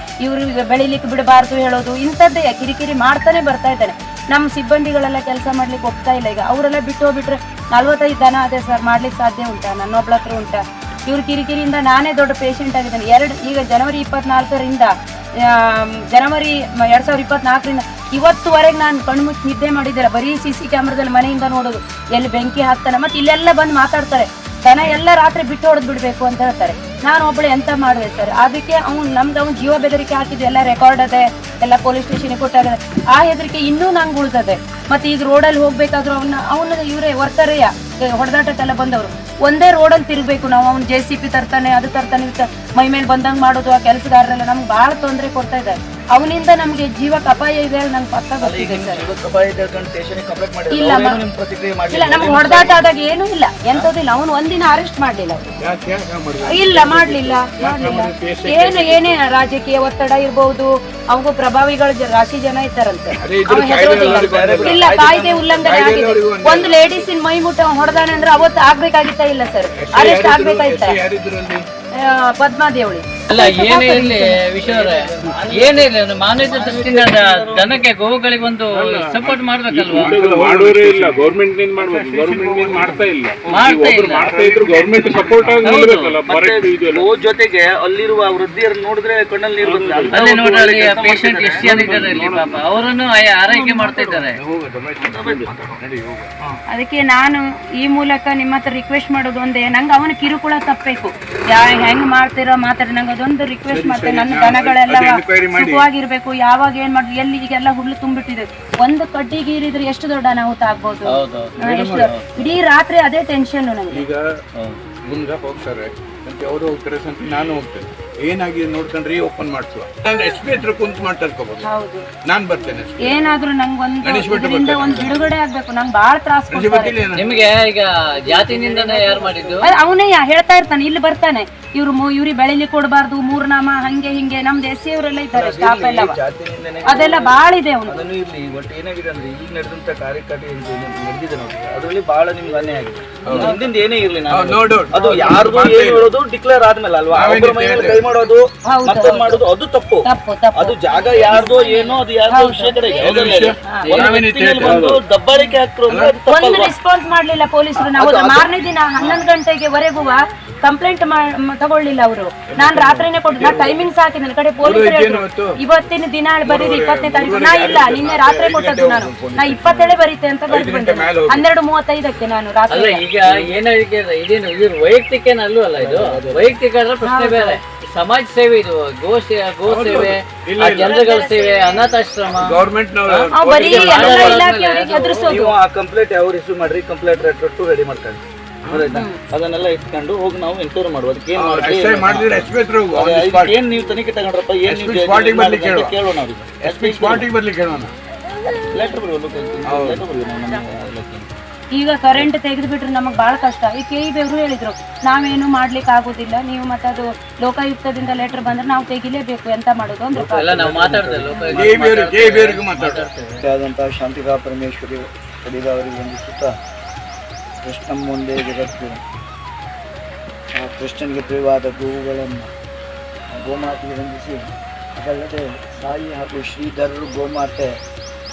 ಇವ್ರು ಬೆಳಿಲಿಕ್ಕೆ ಬಿಡಬಾರ್ದು ಹೇಳೋದು, ಇಂಥದ್ದೇ ಕಿರಿಕಿರಿ ಮಾಡ್ತಾನೆ ಬರ್ತಾ ಇದ್ದಾನೆ. ನಮ್ಮ ಸಿಬ್ಬಂದಿಗಳೆಲ್ಲ ಕೆಲಸ ಮಾಡ್ಲಿಕ್ಕೆ ಒಪ್ತಾ ಇಲ್ಲ. ಈಗ ಅವರೆಲ್ಲ ಬಿಟ್ಟು ಹೋಗ್ಬಿಟ್ರೆ 45 ದನ ಅದೇ ಸರ್, ಮಾಡ್ಲಿಕ್ಕೆ ಸಾಧ್ಯ ಉಂಟಾ? ನನ್ನೊಬ್ಳ ಹತ್ರ ಉಂಟಾ? ಇವ್ರ ಕಿರಿಕಿರಿಯಿಂದ ನಾನೇ ದೊಡ್ಡ ಪೇಷಂಟ್ ಆಗಿದ್ದೇನೆ. ಈಗ ಜನವರಿ 24ರಿಂದ ಜನವರಿ 2024ರಿಂದ ಇವತ್ತುವರೆಗೆ ನಾನು ಕಣ್ಮುಚ್ಚಿ ನಿದ್ದೆ ಮಾಡಿದ್ದಾರೆ. ಬರೀ CC ಕ್ಯಾಮ್ರಾದಲ್ಲಿ ಮನೆಯಿಂದ ನೋಡೋದು, ಎಲ್ಲಿ ಬೆಂಕಿ ಹಾಕ್ತಾನೆ, ಮತ್ತೆ ಇಲ್ಲೆಲ್ಲ ಬಂದು ಮಾತಾಡ್ತಾರೆ. ದನ ಎಲ್ಲ ರಾತ್ರಿ ಬಿಟ್ಟು ಹೊಡೆದು ಬಿಡಬೇಕು ಅಂತ ಹೇಳ್ತಾರೆ. ನಾನು ಒಬ್ಬಳು ಎಂತ ಮಾಡಿದೆ ಸರ್? ಅದಕ್ಕೆ ಅವ್ನು ಜೀವ ಬೆದರಿಕೆ ಹಾಕಿದ್ದು ಎಲ್ಲ ರೆಕಾರ್ಡ್ ಅದೆ, ಎಲ್ಲ ಪೊಲೀಸ್ ಸ್ಟೇಷನ್ಗೆ ಕೊಟ್ಟಾಗ ಆ ಹೆದರಿಕೆ ಇನ್ನೂ ನಂಗೆ ಉಳ್ತದೆ. ಮತ್ತೆ ಈಗ ರೋಡಲ್ಲಿ ಹೋಗ್ಬೇಕಾದ್ರೂ ಅವನ ಇವರೇ ವರ್ಕರೆಯ ಹೊಡೆದಾಟಕ್ಕೆಲ್ಲ ಬಂದವರು ಒಂದೇ ರೋಡಲ್ಲಿ ತಿರ್ಬೇಕು ನಾವು. ಅವ್ನು JCB ತರ್ತಾನೆ, ಅದು ತರ್ತಾನೆ, ಮೈ ಮೇಲೆ ಬಂದಂಗೆ ಮಾಡೋದು. ಆ ಕೆಲಸಗಾರರೆಲ್ಲ ನಮ್ಗೆ ಭಾಳ ತೊಂದರೆ ಕೊಡ್ತಾ ಇದ್ದಾರೆ. ಅವನಿಂದ ನಮ್ಗೆ ಜೀವಕ್ಕೆ ಅಪಾಯ ಇದೆ ನಮ್ಗೆ ಪಕ್ಕ ಗೊತ್ತಿದೆ ಸರ್. ಇಲ್ಲ ನಮ್ಗೆ ಹೊಡೆದಾಟ ಆದಾಗ ಏನೂ ಇಲ್ಲ, ಎಂಥದಿಲ್ಲ. ಅವನು ಒಂದಿನ ಅರೆಸ್ಟ್ ಮಾಡಲಿಲ್ಲ, ಇಲ್ಲ ಮಾಡಲಿಲ್ಲ. ಏನೇ ರಾಜಕೀಯ ಒತ್ತಡ ಇರ್ಬಹುದು, ಅವಗೂ ಪ್ರಭಾವಿಗಳು ರಾಶಿ ಜನ ಇದ್ದಾರಂತೆ. ಇಲ್ಲ, ಕಾಯ್ದೆ ಉಲ್ಲಂಘನೆ ಆಗಿದೆ. ಒಂದು ಲೇಡೀಸಿನ ಮೈ ಮುಟ್ಟ ಹೊಡೆದಾನೆ ಅಂದ್ರೆ ಅವತ್ತು ಆಗ್ಬೇಕಾಗಿತ್ತ ಇಲ್ಲ ಸರ್, ಅರೆಸ್ಟ್ ಆಗ್ಬೇಕಾಗಿತ್ತ. ಪದ್ಮಾದೇವಳಿ ಅಲ್ಲ ಏನೇ ಇರಲಿ ವಿಶ್ವರೇ, ಏನೇ ಇರಲಿ ಮಾನವೀಯ ದೃಷ್ಟಿಯಿಂದ ದನಕ್ಕೆ ಗೋವುಗಳಿಗೆ ಒಂದು ಸಪೋರ್ಟ್ ಮಾಡ್ಬೇಕಲ್ವಾ? ಮಾಡೋರೇ ಇಲ್ಲ, ಗೌರ್ಮೆಂಟ್ ನಿಂದ ಮಾಡ್ಬೇಕು, ಗೌರ್ಮೆಂಟ್ ನಿಂದ ಮಾಡ್ತಾ ಇಲ್ಲ. ಮಾಡ್ತಾ ಇಲ್ಲ. ಮಾಡ್ತಾ ಇದ್ರು ಗೌರ್ಮೆಂಟ್ ಸಪೋರ್ಟ್ ಆಗಿ ನಿಲ್ಬೇಕಲ್ಲ. ಜೊತೆಗೆ ಅಲ್ಲಿರುವ ವೃದ್ಧಿಯರು ನೋಡಿದ್ರೆ ಕಣ್ಣಲ್ಲಿ ನೀರು ಬರ್ತದೆ. ಅಲ್ಲಿ ನೋಡ್ರಿ ಅಲ್ಲಿ ಪೇಷಂಟ್ ಎಷ್ಟು ಜನ ಇದ್ದಾರೆ ಇಲ್ಲಿ ಪಾಪ, ಅವರನ್ನು ಆರೈಕೆ ಮಾಡ್ತಾ ಇದ್ದಾರೆ. ಅದಕ್ಕೆ ನಾನು ಈ ಮೂಲಕ ನಿಮ್ಮ ಹತ್ರ ರಿಕ್ವೆಸ್ಟ್ ಮಾಡೋದು ಒಂದೇ, ನಂಗೆ ಅವನ ಕಿರುಕುಳ ತಪ್ಪಬೇಕು. ಹೆಂಗ್ ಮಾಡ್ತೀರೋ ಮಾತಾಡಿ, ನಂಗೆ ಅದೊಂದು ರಿಕ್ವೆಸ್ಟ್ ಮಾಡ್ತೇನೆ. ನನ್ನ ದನಗಳೆಲ್ಲ ಸುಖವಾಗಿರ್ಬೇಕು. ಯಾವಾಗ ಏನ್ ಮಾಡ್ರಿ, ಎಲ್ಲಿ ಈಗೆಲ್ಲ ಹುಲ್ಲು ತುಂಬಿಟ್ಟಿದೆ, ಒಂದು ಕಡ್ಡಿ ಗೀರಿದ್ರೆ ಎಷ್ಟು ದೊಡ್ಡ ಅನಾಹುತ ಆಗ್ಬೋದು. ಎಷ್ಟು ಇಡೀ ರಾತ್ರಿ ಅದೇ ಟೆನ್ಷನ್ ನಂಗೆ. ಈಗ ಗುಂಡ್ಗಾಪ್ ಹೋಗ್ತಾರೆ ಅಂತ ಅವರು ಹೋಗ್ತಾರೆ ಅಂತ ನಾನು ಹೋಗ್ತೇನೆ. ಏನಾಗಿದೆ ನೋಡ್ಕೊಂಡ್ರೆ ಓಪನ್ ಮಾಡಿಸುವ SP ಹತ್ರ ಕುಂತು ಮಾತಾಡ್ಕೋಬಹುದು. ನಾನ್ ಬರ್ತೇನೆ. ಏನಾದ್ರೂ ನಂಗೊಂದು ಒಂದು ಬಿಡುಗಡೆ ಆಗ್ಬೇಕು. ನಂಗೆ ಬಾಳ ತ್ರಾಸ. ನಿಮ್ಗೆ ಈಗ ಜಾತಿನಿಂದನೇ ಯಾರು ಮಾಡಿದ್ದು? ಅವನೇ ಹೇಳ್ತಾ ಇರ್ತಾನೆ, ಇಲ್ಲಿ ಬರ್ತಾನೆ, ಇವ್ರಿಗೆ ಬೆಳಿಲಿ ಕೊಡಬಾರ್ದು, ಮೂರ್ನಾಮ ಹಂಗೆ ಹಿಂಗೆ. ನಮ್ದು SC ಅವರೆಲ್ಲ ಇದ್ದಾರೆ, ಸ್ಟಾಫ್ ಎಲ್ಲ, ಅದೆಲ್ಲ ಬಾಳ ಇದೆ. ಅವನು ಅದನ್ನು ಇರ್ಲಿ. ಬಟ್ ಏನಾಗಿದೆ ಅಂದ್ರೆ ಈಗ ನಡೆದಂತ ಕಾರ್ಯಕಾರಿ ನಡೆದಿದೆ ನೋಡಿ, ಅದರಲ್ಲಿ ಬಹಳ ನಿಮ್ಗೆ ಅನ್ಯಾಯ ಆಗಿದೆ. ಹಿಂದಿಂದ ಏನೇ ಇರ್ಲಿ, ಅದು ಯಾರ್ದು ಏನು ಹೇಳೋದು ಡಿಕ್ಲೇರ್ ಆದ್ಮೇಲೆ ಅಲ್ವಾ, ಒಬ್ಬರ ಮೈಯಲ್ಲಿ ಕೈ ಮಾಡೋದು ಮತ್ತೊಂದು ಮಾಡೋದು ಅದು ತಪ್ಪು. ಅದು ಜಾಗ ಯಾರ್ದೋ ಏನೋ ಅದು ಯಾರ್ದೋ ವಿಷಯ ಕಡೆಗೆ ದಬ್ಬಾಳಿಕೆ ಹಾಕ್ರು ಅಂದ್ರೆ ಒಂದು ರೆಸ್ಪಾನ್ಸ್ ಮಾಡ್ಲಿಲ್ಲ ಪೊಲೀಸರು. ನಾವು ಮಾರನೇ ದಿನ 11 ಗಂಟೆಗೆವರೆಗೂ ಕಂಪ್ಲೇಂಟ್ ತಗೊಳ್ಳಿಲ್ಲ ಅವರು. ನಾನ್ ರಾತ್ರಿನೇ ಕೊಟ್ಟು, ನಾ ಟೈಮಿಂಗ್ಸ್ ಹಾಕಿದ ಕಡೆ ಪೊಲೀಸರು ಇವತ್ತಿನ ದಿನ ಬರೀರಿ 20ನೇ ತಾರೀಕು. ನಾ ಇಲ್ಲ, ನಿನ್ನೆ ರಾತ್ರಿ ಕೊಟ್ಟದ್ದು ನಾನು. ನಾ 27 ಬರೀತೆ ಅಂತ ಬರೆದು ಬಂದೆ 12:35 ನಾನು ರಾತ್ರಿ. ಈಗ ಏನಾಗಿದೆ ಇದೇನು ಇವ್ರು ವೈಯಕ್ತಿಕ ಅಲ್ಲೂ ಅಲ್ಲ, ಇದು ವೈಯಕ್ತಿಕ ಪ್ರಶ್ನೆ ಬೇರೆ. ಸಮಾಜ ಸೇವೆ ಇದು, ಗೋ ಸೇವೆ, ಜನಗಳ ಸೇವೆ, ಅನಾಥಾಶ್ರಮ, ಗೌರ್ಮೆಂಟ್ ಬರೀ ಎಲ್ಲ ಇಲಾಖೆಯವರಿಗೆ ಎದುರಿಸೋದು. ನೀವು ಆ ಕಂಪ್ಲೇಂಟ್ ಯಾವ ರಿಸೀವ್ ಮಾಡ್ರಿ, ಕಂಪ್ಲೇಂಟ್ ರೆಡಿ ಮಾಡ್ಕೊಂಡು ಅದನ್ನೆಲ್ಲ ಇಟ್ಕೊಂಡು ಹೋಗಿ ನಾವು ಎಂಕ್ವೈರಿ ಮಾಡುವ. ಅದಕ್ಕೆ ಏನ್ ನೀವು ತನಿಖೆ ತಗೊಂಡ್ರಪ್ಪ, ಏನ್ ಕೇಳೋಣ ಲೆಟರ್ ಈಗ ಕರೆಂಟ್ ತೆಗೆದು ಬಿಟ್ರೆ ನಮಗ್ ಬಹಳ ಕಷ್ಟ. ಈ KEB ಅವರು ಹೇಳಿದ್ರು, ನಾವೇನು ಮಾಡ್ಲಿಕ್ಕೆ ಆಗೋದಿಲ್ಲ, ನೀವು ಮತ್ತೆ ಅದು ಲೋಕಾಯುಕ್ತದಿಂದ ಲೆಟರ್ ಬಂದ್ರೆ ನಾವು ತೆಗಿಲೇಬೇಕು, ಎಂತ ಮಾಡೋದು ಅಂದ್ರೆ ಶಾಂತಿಕಾ ಪರಮೇಶ್ವರಿ ಕಡಿದ ಅವರಿಗೆ ವಂದಿಸುತ್ತಾ, ಕೃಷ್ಣ ಮುಂದೆ ಜಗತ್ತು, ಆ ಕೃಷ್ಣನಿಗೆ ಪ್ರಿಯವಾದ ಗೋವುಗಳನ್ನು ಗೋಮಾತೆಗೆ ವಂದಿಸಿ, ಅದಲ್ಲದೆ ಸಾಯಿ ಹಾಗೂ ಶ್ರೀಧರರು ಗೋಮಾತೆ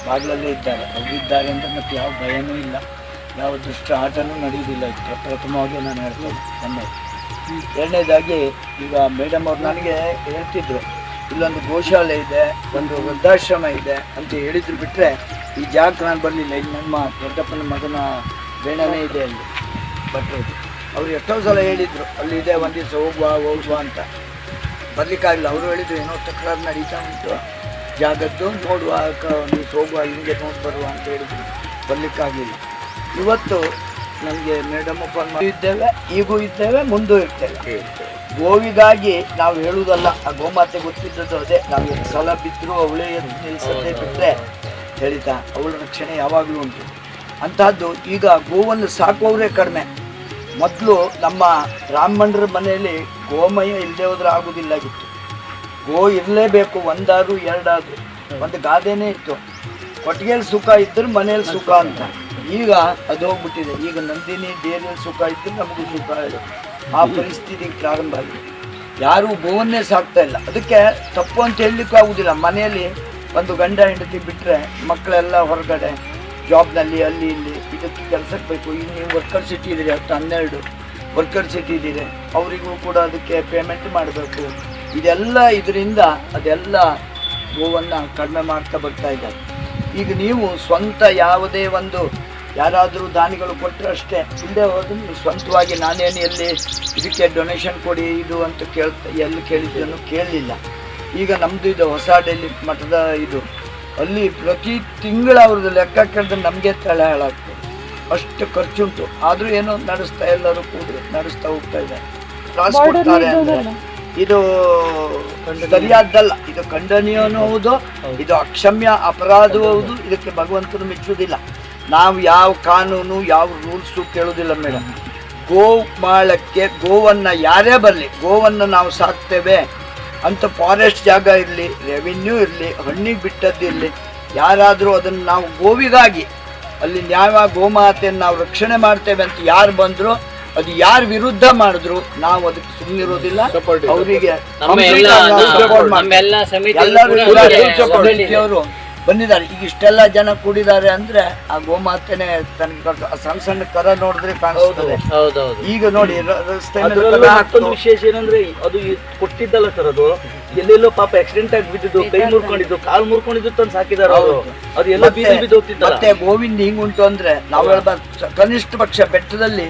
ಬಾಗಿಲಲ್ಲೇ ಇದ್ದಾರೆ. ಅವರಿದ್ದಾರೆ ಅಂದರೆ ಮತ್ತೆ ಯಾವ ಭಯನೂ ಇಲ್ಲ, ಯಾವ ದುಷ್ಟ ಆಟನೂ ನಡೆಯುವುದಿಲ್ಲ. ಇತ್ತು ಪ್ರಥಮವಾಗಿ ನಾನು ಹೇಳ್ತೇನೆ. ಎರಡನೇದಾಗಿ ಈಗ ಮೇಡಮ್ ಅವ್ರು ನನಗೆ ಹೇಳ್ತಿದ್ರು, ಇಲ್ಲೊಂದು ಗೋಶಾಲೆ ಇದೆ, ಒಂದು ವೃದ್ಧಾಶ್ರಮ ಇದೆ ಅಂತ ಹೇಳಿದ್ರು. ಬಿಟ್ಟರೆ ಈ ಜಾಗಕ್ಕೆ ನಾನು ಬರಲಿಲ್ಲ. ಇಲ್ಲಿ ನಮ್ಮ ದೊಡ್ಡಪ್ಪನ ಮಗನ ಬೇಣನೇ ಇದೆ ಅಲ್ಲಿ ಭಟ್ರದ್ದು. ಅವರು ಎಷ್ಟೋ ಸಲ ಹೇಳಿದರು, ಅಲ್ಲಿ ಇದೆ, ಒಂದು ದಿವಸ ಹೋಗುವ ಅಂತ. ಬರಲಿಕ್ಕಾಗಲಿಲ್ಲ. ಅವರು ಹೇಳಿದ್ರು, ಏನೋ ತಕರಾರು ನಡೀತಾ ಉಂಟು ಜಾಗದ್ದು, ನೋಡುವ ನೀವು ಹೋಗುವ, ಹಿಂಗೆ ನೋಡಿ ಬರುವ ಅಂತ ಹೇಳಿದ್ರು. ಬರಲಿಕ್ಕಾಗಲಿಲ್ಲ. ಇವತ್ತು ನನಗೆ ಮೇಡಮ್ ಫೋನ್ ಇದ್ದೇವೆ, ಈಗೂ ಇದ್ದೇವೆ, ಮುಂದೂ ಇರ್ತೇವೆ. ಗೋವಿಗಾಗಿ ನಾವು ಹೇಳುವುದಲ್ಲ, ಆ ಗೋಮಾತೆ ಗೊತ್ತಿದ್ದದ್ದು ಅದೇ. ನಾವು ಎಷ್ಟು ಸಲ ಬಿದ್ದರೂ ಅವಳೇ ನಿಲ್ಲಿಸದೆ ಬಿಟ್ಟರೆ ಹೇಳಿತಾ, ಅವಳ ರಕ್ಷಣೆ ಯಾವಾಗಲೂ ಉಂಟು. ಅಂತಹದ್ದು ಈಗ ಗೋವನ್ನು ಸಾಕುವವರೇ ಕಡಿಮೆ. ಮೊದಲು ನಮ್ಮ ಬ್ರಾಹ್ಮಣರ ಮನೆಯಲ್ಲಿ ಗೋಮಯ ಇಲ್ಲದೆ ಹೋದ್ರೆ ಆಗೋದಿಲ್ಲಾಗಿತ್ತು. ಗೋ ಇರಲೇಬೇಕು, ಒಂದಾದ್ರು ಎರಡಾದ್ರು. ಒಂದು ಗಾದೆನೇ ಇತ್ತು, ಕೊಟ್ಟಿಗೆಯಲ್ಲಿ ಸುಖ ಇದ್ದರೆ ಮನೆಯಲ್ಲಿ ಸುಖ ಅಂತ. ಈಗ ಅದು ಹೋಗ್ಬಿಟ್ಟಿದೆ. ಈಗ ನಂದಿನಿ ಡೇರಿಯಲ್ಲಿ ಸುಖ ಇದ್ದರೆ ನಮಗೂ ಸುಖ ಇದೆ. ಆ ಪರಿಸ್ಥಿತಿ ಪ್ರಾರಂಭ ಆಗಿದೆ. ಯಾರೂ ಗೋವನ್ನೇ ಸಾಕ್ತಾ ಇಲ್ಲ. ಅದಕ್ಕೆ ತಪ್ಪು ಅಂತ ಹೇಳಲಿಕ್ಕೂ ಆಗೋದಿಲ್ಲ. ಮನೆಯಲ್ಲಿ ಒಂದು ಗಂಡ ಹೆಂಡತಿ ಬಿಟ್ಟರೆ ಮಕ್ಕಳೆಲ್ಲ ಹೊರಗಡೆ ಜಾಬ್ನಲ್ಲಿ ಅಲ್ಲಿ ಇಲ್ಲಿ ಇದಕ್ಕೆ ಕೆಲಸಕ್ಕೆ ಬೇಕು. ಈಗ ನೀವು ವರ್ಕರ್ ಸಿಟಿ ಇದ್ದೀರಿ, 10-12 ವರ್ಕರ್ ಸಿಟಿ ಇದ್ದೀರಿ, ಅವರಿಗೂ ಕೂಡ ಅದಕ್ಕೆ ಪೇಮೆಂಟ್ ಮಾಡಬೇಕು. ಇದೆಲ್ಲ ಇದರಿಂದ ಅದೆಲ್ಲ ಗೋವನ್ನು ಕಡಿಮೆ ಮಾಡ್ತಾ ಬರ್ತಾ ಇದ್ದಾರೆ. ಈಗ ನೀವು ಸ್ವಂತ ಯಾವುದೇ ಒಂದು ಯಾರಾದರೂ ದಾನಿಗಳು ಕೊಟ್ಟರೆ ಅಷ್ಟೇ, ಇಲ್ಲದೆ ಹೋದ್ರೆ ನೀವು ಸ್ವಂತವಾಗಿ ನಾನೇನು ಎಲ್ಲಿ ಇದಕ್ಕೆ ಡೊನೇಷನ್ ಕೊಡಿ ಇದು ಅಂತ ಎಲ್ಲಿ ಕೇಳಿದ್ದನ್ನು ಕೇಳಲಿಲ್ಲ. ಈಗ ನಮ್ಮದು ಇದು ಹೊಸ ಡೆಲ್ಲಿ ಮಠದ ಇದು, ಅಲ್ಲಿ ಪ್ರತಿ ತಿಂಗಳ ಅವ್ರದ್ದು ಲೆಕ್ಕ ಕೇಳಿದ್ರೆ ನಮಗೆ ತಲೆ ಹಾಳಾಗ್ತದೆ, ಅಷ್ಟು ಖರ್ಚುಂಟು. ಆದರೂ ಏನೋ ನಡೆಸ್ತಾ, ಎಲ್ಲರೂ ಕೂಡ ನಡೆಸ್ತಾ ಹೋಗ್ತಾ ಇದ್ದಾರೆ. ಕ್ಲಾಸ್ ಕೊಡ್ತಾರೆ ಅಂದರೆ ಇದು ಸರಿಯಾದ್ದಲ್ಲ. ಇದು ಖಂಡನೀಯನೂ ಹೌದು, ಇದು ಅಕ್ಷಮ್ಯ ಅಪರಾಧವೂ ಹೌದು. ಇದಕ್ಕೆ ಭಗವಂತನು ಮೆಚ್ಚುವುದಿಲ್ಲ. ನಾವು ಯಾವ ಕಾನೂನು ಯಾವ ರೂಲ್ಸು ಕೇಳೋದಿಲ್ಲ ಮೇಡಮ್. ಗೋಮಾಳಕ್ಕೆ ಗೋವನ್ನು ಯಾರೇ ಬರಲಿ, ಗೋವನ್ನು ನಾವು ಸಾಕ್ತೇವೆ ಅಂತ ಫಾರೆಸ್ಟ್ ಜಾಗ ಇರಲಿ, ರೆವಿನ್ಯೂ ಇರಲಿ, ಹಣ್ಣಿಗೆ ಬಿಟ್ಟದ್ದು ಇರಲಿ, ಯಾರಾದರೂ ಅದನ್ನು ನಾವು ಗೋವಿಗಾಗಿ ಅಲ್ಲಿ ನ್ಯಾಯ ಗೋಮಾತೆಯನ್ನು ನಾವು ರಕ್ಷಣೆ ಮಾಡ್ತೇವೆ ಅಂತ ಯಾರು ಬಂದರೂ ಅದು ಯಾರು ವಿರುದ್ಧ ಮಾಡಿದ್ರು ನಾವು ಅದಕ್ಕೆ ಸುಮ್ಮನಿರೋದಿಲ್ಲ. ಅವರಿಗೆ ನಮ್ಮೆಲ್ಲ ಸಮಿತಿ ಅವರು ಬಂದಿದ್ದಾರೆ. ಈಗ ಇಷ್ಟೆಲ್ಲ ಜನ ಕೂಡಿದ್ದಾರೆ ಅಂದ್ರೆ ಆ ಗೋಮಾತೆನೆ ತನಗೆ ಸಣ್ಣ ಸಣ್ಣ ಕರ ನೋಡಿದ್ರೆ ಕಾಣಿಸ್ತದೆ. ಈಗ ನೋಡಿ ರಸ್ತೆ ಮತ್ತೊಂದು ವಿಶೇಷ ಏನಂದ್ರೆ ಅದು ಕೊಟ್ಟಿದ್ದಲ್ಲ ಸರ್, ಅದು ಎಲ್ಲೆಲ್ಲೋ ಪಾಪ ಆಕ್ಸಿಡೆಂಟ್ ಆಗಿ ಬಿದ್ದಿದ್ದು, ಕೈ ಮುರ್ಕೊಂಡಿದ್ದು, ಕಾಲು ಮುರ್ಕೊಂಡಿದ್ದು ತಂದು ಸಾಕಿದಾರೆ. ಅದು ಎಲ್ಲ ಬೀದಿ ಬಿದ್ದೋಗ್ತಿತ್ತು. ಮತ್ತೆ ಗೋವಿಂದ ಹಿಂಗುಂಟು ಅಂದ್ರೆ ನಾವು ಹೇಳ್ಬಾರ್ದು, ಕನಿಷ್ಠ ಪಕ್ಷ ಬೆಟ್ಟದಲ್ಲಿ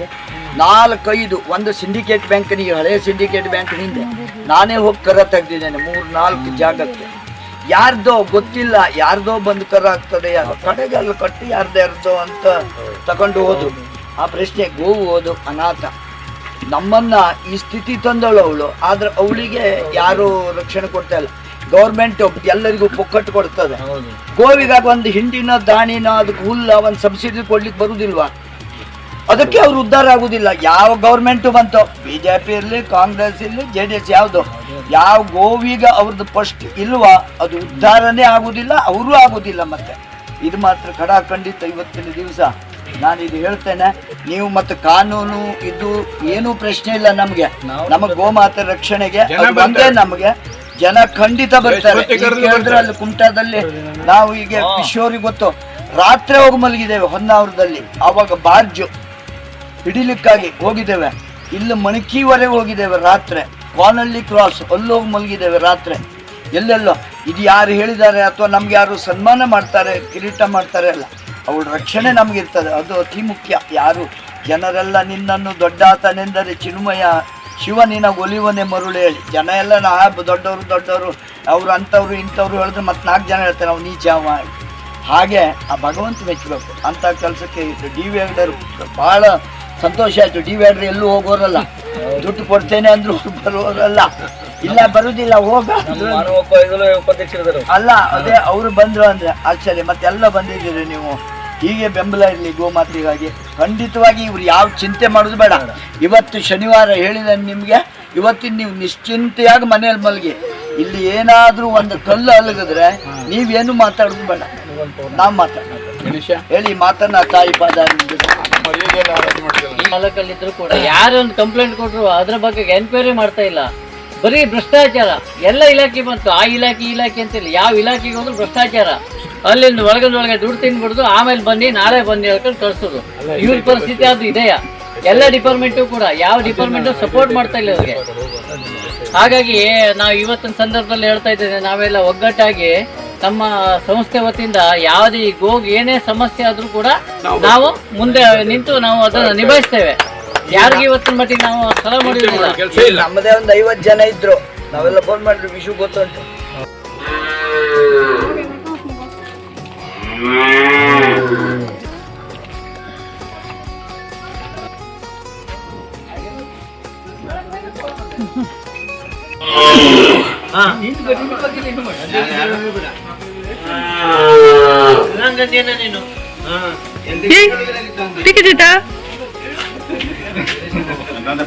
4-5 ಒಂದು ಸಿಂಡಿಕೇಟ್ ಬ್ಯಾಂಕ್ನಿಗೆ, ಹಳೆಯ ಸಿಂಡಿಕೇಟ್ ಬ್ಯಾಂಕ್ ಹಿಂದೆ ನಾನೇ ಹೋಗಿ ಕರ ತೆಗ್ದಿದ್ದೇನೆ 3-4 ಜಾಗಕ್ಕೆ. ಯಾರ್ದೋ ಗೊತ್ತಿಲ್ಲ, ಯಾರ್ದೋ ಬಂದು ಕರ ಆಗ್ತದೆ, ಕಡೆಗೆ ಅಲ್ಲಿ ಕಟ್ಟಿ ಯಾರ್ದೋ ಅಂತ ತಕೊಂಡು ಹೋದು. ಆ ಪ್ರಶ್ನೆ ಗೋವು ಹೋದು ಅನಾಥ. ನಮ್ಮನ್ನ ಈ ಸ್ಥಿತಿ ತಂದಳು ಅವಳು, ಆದ್ರೆ ಅವಳಿಗೆ ಯಾರು ರಕ್ಷಣೆ ಕೊಡ್ತಾ ಇಲ್ಲ. ಗೌರ್ಮೆಂಟ್ ಎಲ್ಲರಿಗೂ ಪೊಕ್ಕಟ್ಟು ಕೊಡ್ತದೆ. ಗೋವಿಗಾಗ ಒಂದು ಹಿಂಡಿನ ದಾಣಿನ ಅದಕ್ಕೆ ಹುಲ್ಲ ಒಂದು ಸಬ್ಸಿಡಿ ಕೊಡ್ಲಿಕ್ಕೆ ಬರುವುದಿಲ್ವಾ? ಅದಕ್ಕೆ ಅವ್ರು ಉದ್ಧಾರ ಆಗುದಿಲ್ಲ. ಯಾವ ಗೌರ್ಮೆಂಟು ಬಂತು, BJP ಇರಲಿ, ಕಾಂಗ್ರೆಸ್ ಇರಲಿ, JDS, ಯಾವುದು ಯಾವ ಗೋವಿಗ ಅವ್ರದ್ದು ಫಸ್ಟ್ ಇಲ್ವಾ ಅದು ಉದ್ಧಾರನೇ ಆಗುದಿಲ್ಲ, ಅವರು ಆಗುದಿಲ್ಲ. ಮತ್ತೆ ಇದು ಮಾತ್ರ ಖಡಾಖಂಡಿತ ಇವತ್ತಿನ ದಿವಸ ನಾನು ಇದು ಹೇಳ್ತೇನೆ. ನೀವು ಮತ್ತೆ ಕಾನೂನು ಇದು ಏನೂ ಪ್ರಶ್ನೆ ಇಲ್ಲ ನಮ್ಗೆ. ನಮಗೆ ಗೋಮಾತೆ ರಕ್ಷಣೆಗೆ ಬಂದೇ ನಮಗೆ ಜನ ಖಂಡಿತ ಬರ್ತಾರೆ. ಹೇಳಿದ್ರೆ ಅಲ್ಲಿ ಕುಮಟಾದಲ್ಲಿ ನಾವು ಈಗ ಕಿಶೋರಿಗೆ ಗೊತ್ತು, ರಾತ್ರಿ ಹೋಗಿ ಮಲಗಿದ್ದೇವೆ ಹೊನ್ನಾವರದಲ್ಲಿ. ಆವಾಗ ಬಾರ್ಜು ಹಿಡಿಲಿಕ್ಕಾಗಿ ಹೋಗಿದ್ದೇವೆ. ಇಲ್ಲಿ ಮಣಕಿವರೆಗೆ ಹೋಗಿದ್ದೇವೆ ರಾತ್ರಿ. ವಾನಳ್ಳಿ ಕ್ರಾಸ್ ಅಲ್ಲೋಗಿ ಮಲಗಿದ್ದೇವೆ ರಾತ್ರಿ. ಎಲ್ಲೆಲ್ಲೋ ಇದು ಯಾರು ಹೇಳಿದ್ದಾರೆ ಅಥವಾ ನಮ್ಗೆ ಯಾರು ಸನ್ಮಾನ ಮಾಡ್ತಾರೆ, ಕಿರೀಟ ಮಾಡ್ತಾರೆ ಅಲ್ಲ, ಅವಳ ರಕ್ಷಣೆ ನಮಗಿರ್ತದೆ. ಅದು ಅತಿ ಮುಖ್ಯ. ಯಾರು ಜನರೆಲ್ಲ ನಿನ್ನನ್ನು ದೊಡ್ಡಾತನೆಂದರೆ ಚಿನ್ಮಯ ಶಿವ ನಿನ ಒಲಿವನೆ ಮರುಳು ಹೇಳಿ ಜನ ಎಲ್ಲ ದೊಡ್ಡವರು ಅವರು ಅಂಥವ್ರು ಇಂಥವ್ರು ಹೇಳಿದ್ರೆ ಮತ್ತೆ 4 ಜನ ಹೇಳ್ತಾರೆ ನಾವು ನೀಚಾವ. ಹಾಗೆ ಆ ಭಗವಂತ ಮೆಚ್ಚಬೇಕು ಅಂಥ ಕೆಲಸಕ್ಕೆ ಡಿವೈಡರ್ ಭಾಳ ಸಂತೋಷ ಆಯಿತು. ಡಿವೈಡರ್ ಎಲ್ಲೂ ಹೋಗೋರಲ್ಲ, ದುಡ್ಡು ಕೊಡ್ತೇನೆ ಅಂದ್ರು ಬರೋರಲ್ಲ, ಇಲ್ಲ ಬರುದಿಲ್ಲ ಹೋಗ ಅಲ್ಲ. ಅದೇ ಅವರು ಬಂದ್ರು ಅಂದ್ರೆ ಆಶ್ಚರ್ಯ. ಮತ್ತೆ ಎಲ್ಲ ಬಂದಿದ್ದೀರಿ ನೀವು. ಹೀಗೆ ಬೆಂಬಲ ಇರಲಿ ಗೋಮಾತೆಗಾಗಿ. ಖಂಡಿತವಾಗಿ ಇವ್ರು ಯಾವ ಚಿಂತೆ ಮಾಡೋದು ಬೇಡ. ಇವತ್ತು ಶನಿವಾರ ಹೇಳಿದ ನಿಮಗೆ, ಇವತ್ತಿನ ನೀವು ನಿಶ್ಚಿಂತೆಯಾಗಿ ಮನೆಯಲ್ಲಿ ಮಲಗಿ. ಇಲ್ಲಿ ಏನಾದರೂ ಒಂದು ಕಲ್ಲು ಅಲಗಿದ್ರೆ ನೀವೇನು ಮಾತಾಡೋದು ಬೇಡ, ನಾವು ಮಾತಾಡೋದು ಹೇಳಿ ಮಾತನ್ನ ತಾಯಿ ಪಾದ ತಾಲೂಕಲ್ಲಿದ್ರು ಕೂಡ ಯಾರೊಂದು ಕಂಪ್ಲೇಂಟ್ ಕೊಟ್ಟರು ಅದ್ರ ಬಗ್ಗೆ ಎನ್ಕ್ವೈರಿ ಮಾಡ್ತಾ ಇಲ್ಲ. ಬರೀ ಭ್ರಷ್ಟಾಚಾರ. ಎಲ್ಲ ಇಲಾಖೆ ಬಂತು, ಆ ಇಲಾಖೆ ಅಂತಿಲ್ಲ, ಯಾವ ಇಲಾಖೆಗೆ ಹೋದ್ರು ಭ್ರಷ್ಟಾಚಾರ. ಅಲ್ಲಿಂದ ಒಳಗೆ ದುಡ್ಡು ತಿನ್ಬಿಡುದು, ಆಮೇಲೆ ಬನ್ನಿ ನಾಳೆ ಬನ್ನಿ ಹೇಳ್ಕೊಂಡು ಕಳ್ಸೋದು. ಇವ್ರ ಪರಿಸ್ಥಿತಿ ಅದು ಇದೆಯಾ? ಎಲ್ಲ ಡಿಪಾರ್ಟ್ಮೆಂಟು ಕೂಡ ಯಾವ ಡಿಪಾರ್ಟ್ಮೆಂಟು ಸಪೋರ್ಟ್ ಮಾಡ್ತಾ ಇಲ್ಲ ಇವ್ರಿಗೆ. ಹಾಗಾಗಿ ನಾವು ಇವತ್ತಿನ ಸಂದರ್ಭದಲ್ಲಿ ಹೇಳ್ತಾ ಇದ್ದೇವೆ, ನಾವೆಲ್ಲ ಒಗ್ಗಟ್ಟಾಗಿ ನಮ್ಮ ಸಂಸ್ಥೆ ವತಿಯಿಂದ ಯಾವುದೇ ಗೋಗ್ ಏನೇ ಸಮಸ್ಯೆ ಆದ್ರೂ ಕೂಡ ನಾವು ಮುಂದೆ ನಿಂತು ನಾವು ಅದನ್ನು ನಿಭಾಯಿಸ್ತೇವೆ. ಯಾರಿಗೆ ಇವತ್ತಿನ ಮಟ್ಟಿಗೆ ನಾವು ಸಲ ಮಾಡಿರೋದಿಲ್ಲ. ನಮ್ಮದೇ ಒಂದು 50 ಜನ ಇದ್ರು, ನಾವೆಲ್ಲ ಫೋನ್ ಮಾಡಿದ್ರು ವಿಷಯ ಗೊತ್ತುಂಟು.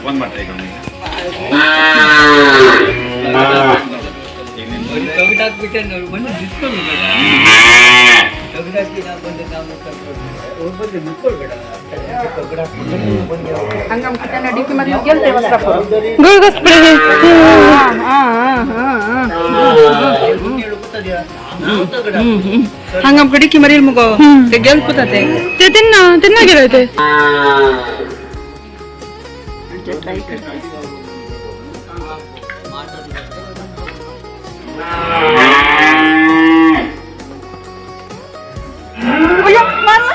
ಫೋನ್ ಮಾಡ್ತಾ ಈಗ हंगाम कड़ी मरी मुगो ते गेल पुताते ते तिन्ना गेले ते मारला